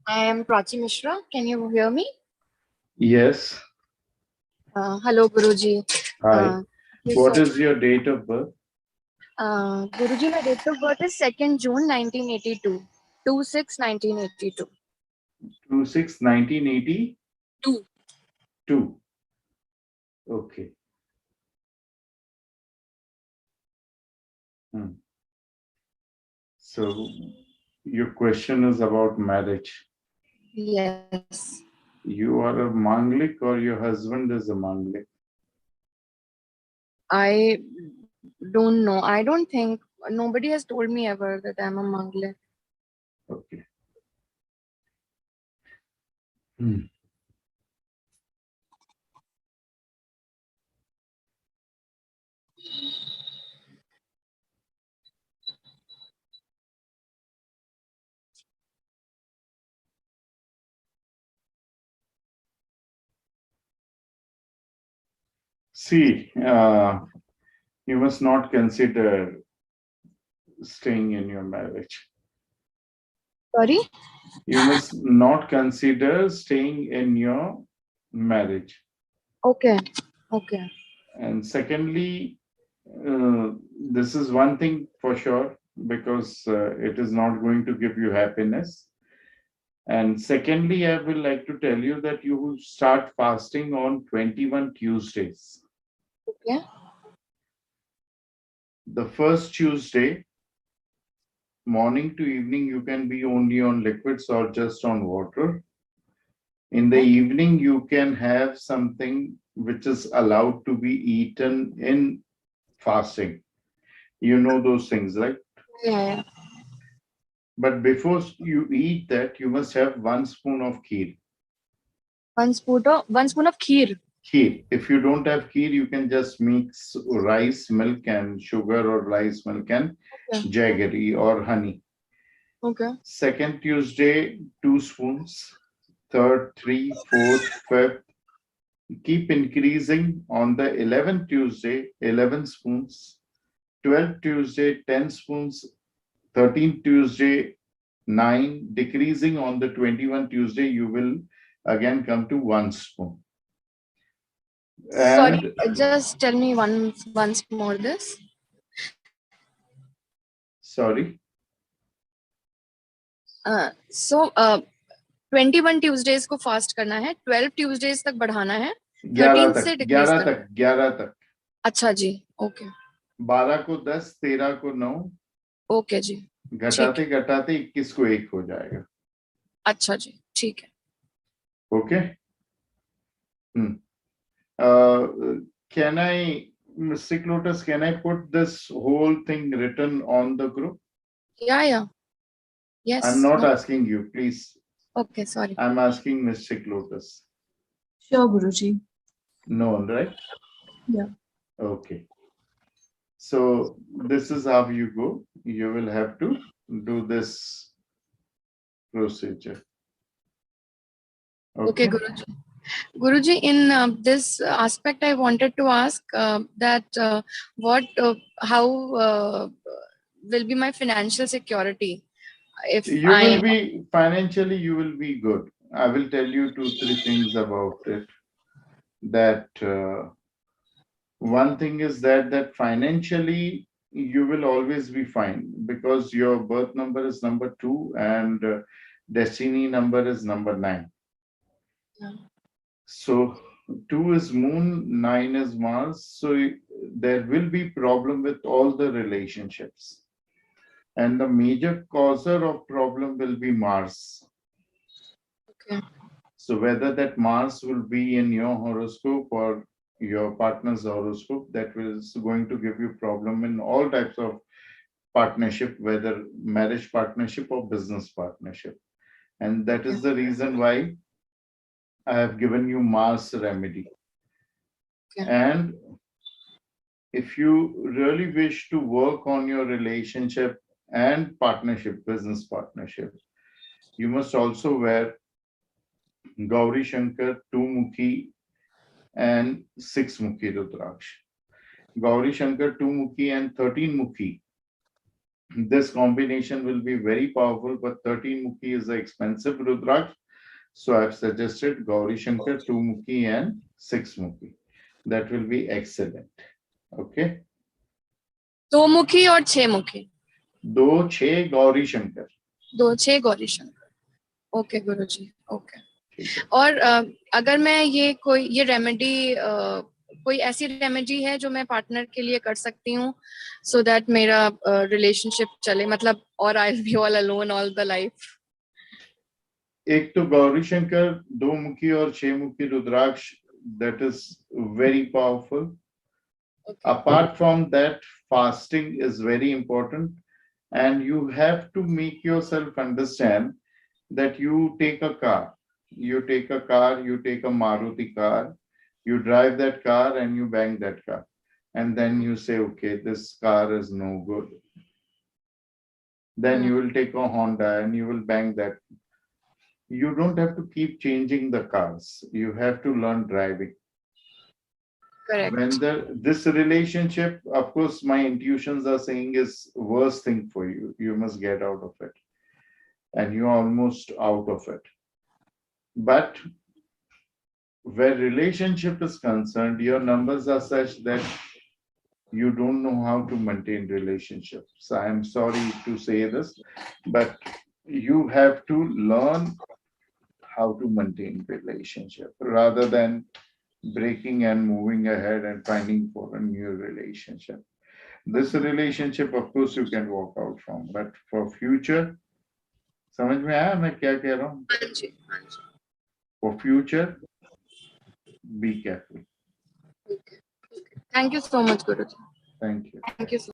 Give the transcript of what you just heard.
I am Prachi Mishra. Can you hear me? Yes. Hello, Guruji. Hi. Uh, thank you What so is your date of birth? Guruji, my date of birth is 2nd June 1982. 2/6/1982. 26/1982. 2. Okay. Hmm. So your question is about marriage. Yes. You are a Manglik or your husband is a Manglik? I don't know. I don't think nobody has told me ever that I'm a Mangle. Okay. Hmm. See, you must not consider staying in your marriage. Sorry? You must not consider staying in your marriage. Okay. Okay. And secondly, this is one thing for sure because it is not going to give you happiness. And secondly, I will like to tell you that you will start fasting on 21 Tuesdays. Okay. The first Tuesday, morning to evening, you can be only on liquids or just on water. In the Okay. evening, you can have something which is allowed to be eaten in fasting. You know those things, right? Yeah, yeah. But before you eat that, you must have 1 spoon of kheer. One spoon of kheer. Kheer. If you don't have kheer, you can just mix rice, milk, and sugar, or rice, milk, and Okay. jaggery or honey. Okay. Second Tuesday, 2 spoons. Third, three, fourth, fifth. Keep increasing. On the 11th Tuesday, 11 spoons. 12th Tuesday, 10 spoons. 13th Tuesday, 9. Decreasing on the 21 Tuesday, you will again come to 1 spoon. Sorry, And just tell me once more this. sorry, So 21 Tuesdays को fast करना है, 12 Tuesdays तक बढ़ाना है, 11 13 तक, से decrease 11 करना तक, 11 तक। है। अच्छा जी, ओके। 12 को 10, 13 को 9, ओके जी, ठीक घटाते है। घटाते 21 को 1 हो जाएगा। अच्छा जी, ठीक है। Okay. Can I, Mr. Lotus, can I put this whole thing written on the group? या yes, I'm not no, asking you, please. Okay, sorry. I'm asking Mr. Lotus. Sure, Guruji. No, right? Yeah. Okay. So this is how you go. You will have to do this procedure. Okay, Okay. Guruji. Guruji, in this aspect, I wanted to ask that how will be my financial security if You will I. be financially, you will be good. I will tell you 2, 3 things about it. That one thing is that financially you will always be fine because your birth number is number 2 and destiny number is number 9. Yeah. So 2 is moon, 9 is Mars. So there will be problem with all the relationships. And the major causer of problem will be Mars. Okay. So whether that Mars will be in your horoscope or your partner's horoscope, that is going to give you problem in all types of partnership, whether marriage partnership or business partnership. And that Okay. is the reason why I have given you Mars remedy. Okay. And if you really wish to work on your relationship and partnership, business partnership, you must also wear Gauri Shankar, two-mukhi and six-mukhi Rudraksh. Gauri Shankar, two-mukhi and 13-mukhi This combination will be very powerful, but 13 Mukhi is an expensive Rudraksh. So I've suggested Gauri Shankar, 2 Mukhi and 6 Mukhi. That will be excellent. Okay. 2 मुखी और 6 मुखी. 2, 6 Gauri Shankar. 2, 6 Gauri Shankar. Okay Guruji. Okay. ठीक है. और अगर मैं ये remedy कोई ऐसी रेमेडी है जो मैं पार्टनर के लिए कर सकती हूँ सो दैट मेरा रिलेशनशिप चले, मतलब, और I will be all alone all the life. एक तो गौरी शंकर, 2 मुखी और 6 मुखी रुद्राक्ष, that is very powerful. Okay. Apart from that, fasting is very important, and you have to make yourself understand that you take a car, you take a Maruti car, you drive that car and you bang that car, and then you say, okay, this car is no good. Then you will take a Honda and you will bang that. You don't have to keep changing the cars. You have to learn driving. Correct. When this relationship, of course, my intuitions are saying is worst thing for you. You must get out of it. And you're almost out of it. But where relationship is concerned, your numbers are such that you don't know how to maintain relationships. I am sorry to say this, but you have to learn how to maintain relationship rather than breaking and moving ahead and finding for a new relationship. This relationship, of course, you can walk out from, but for future, समझ में आया मैं क्या कह रहा हूँ? हाँ जी, हाँ जी. For future, be careful. Okay. Thank you so much, Guruji. Thank you. Thank you so